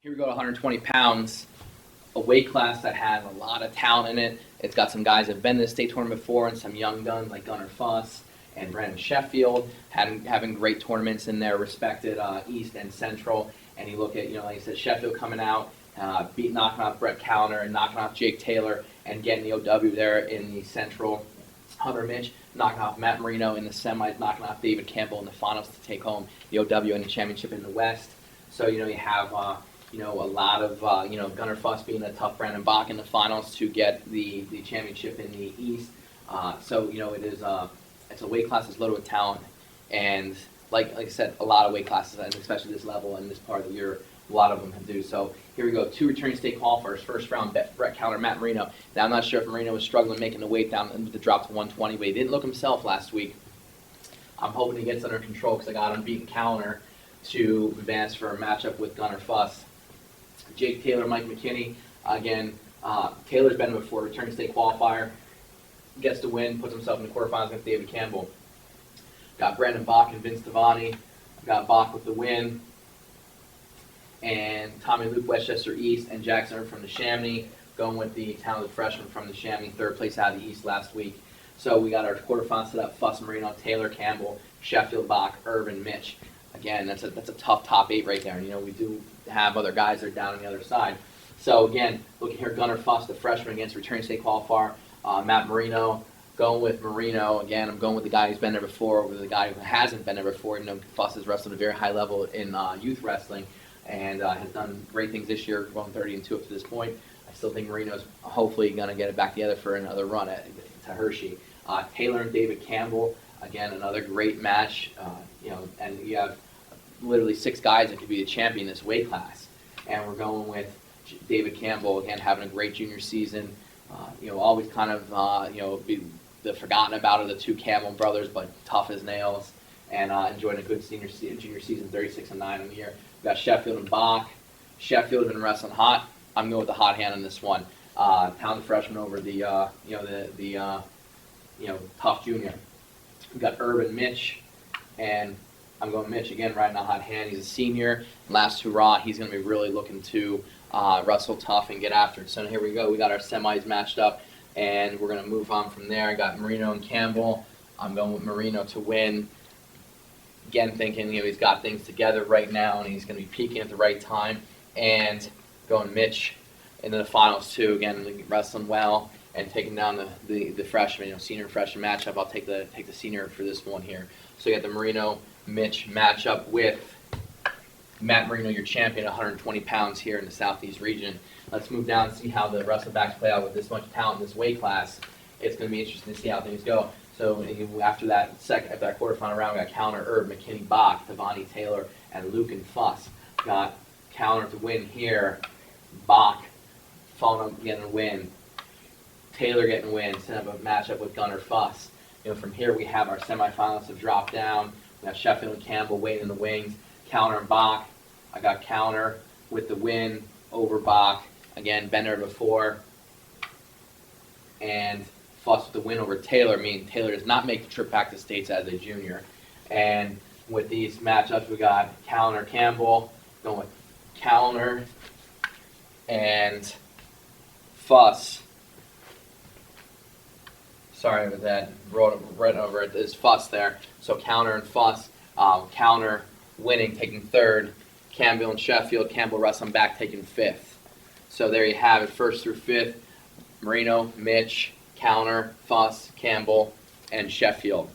Here we go to 120 pounds, a weight class that has a lot of talent in it. It's got some guys that have been to the state tournament before and some young guns like Gunnar Fuss and Brandon Sheffield having great tournaments in their respected East and Central. And you look at, like I said, Sheffield coming out, knocking off Brett Callender and knocking off Jake Taylor and getting the OW there in the Central. Hunter Mitch knocking off Matt Marino in the semis, knocking off David Campbell in the finals to take home the OW and the championship in the West. So, you have a lot of, Gunnar Fuss being a tough Brandon Bach in the finals to get the championship in the East. It's a weight class that's loaded with talent. And like I said, a lot of weight classes, and especially this level and this part of the year, a lot of them do. So here we go, two returning state qualifiers. First round, Brett Callender, Matt Marino. Now, I'm not sure if Marino was struggling making the weight down with the drop to 120, but he didn't look himself last week. I'm hoping he gets under control because I got him beating Callender to advance for a matchup with Gunnar Fuss. Jake Taylor, Mike McKinney. Again, Taylor's been before, returning state qualifier. Gets the win, puts himself in the quarterfinals against David Campbell. Got Brandon Bach and Vince Tavani. Got Bach with the win. And Tommy Luke, Westchester East, and Jackson from the Chamonix, going with the talented freshman from the Chamonix, third place out of the East last week. So we got our quarterfinals set up: Fuss, Marino, Taylor, Campbell, Sheffield, Bach, Irvin, Mitch. Again, that's a tough top 8 right there. And, we do have other guys that are down on the other side. So again, looking here, Gunnar Fuss, the freshman against returning state qualifier. Matt Marino, going with Marino. Again, I'm going with the guy who's been there before over the guy who hasn't been there before. Fuss has wrestled at a very high level in youth wrestling and has done great things this year, going 30-2 up to this point. I still think Marino's hopefully going to get it back together for another run to Hershey. Taylor and David Campbell, again, another great match. And you have literally 6 guys that could be the champion in this weight class. And we're going with David Campbell, again, having a great junior season. Always kind of, be the forgotten about of the 2 Campbell brothers, but tough as nails, and enjoying a good junior season, 36-9 on the year. We got Sheffield and Bach. Sheffield has been wrestling hot. I'm going with the hot hand on this one. Talented freshman over the tough junior. We got Urban, Mitch, and I'm going Mitch again, riding a hot hand. He's a senior. Last hurrah, he's going to be really looking to wrestle tough and get after it. So here we go. We got our semis matched up, and we're going to move on from there. I got Marino and Campbell. I'm going with Marino to win. Again, thinking he's got things together right now, and he's going to be peaking at the right time. And going Mitch into the finals too. Again, wrestling well and taking down the freshman, senior freshman matchup. I'll take the senior for this one here. So you got the Marino Mitch matchup with Matt Marino, your champion, 120 pounds here in the Southeast region. Let's move down and see how the wrestlebacks play out with this much talent in this weight class. It's going to be interesting to see how things go. So after that quarterfinal round, we got Callender, Herb, McKinney, Bach, Tavani, Taylor, and Luke and Fuss. Got Callender to win here. Bach following up getting a win. Taylor getting a win, set up a matchup with Gunnar Fuss. From here we have our semifinalists have dropped down. We got Sheffield and Campbell waiting in the wings. Callender and Bach. I got Callender with the win over Bach. Again, been there before. And Fuss with the win over Taylor, meaning Taylor does not make the trip back to States as a junior. And with these matchups, we got Callender, Campbell, going with Callender and Fuss. Sorry about that. Right over it. There's Fuss there. So Callender and Fuss. Callender winning, taking 3rd. Campbell and Sheffield. Campbell wrestling back, taking 5th. So there you have it, 1st through 5th. Marino, Mitch, Callender, Fuss, Campbell, and Sheffield.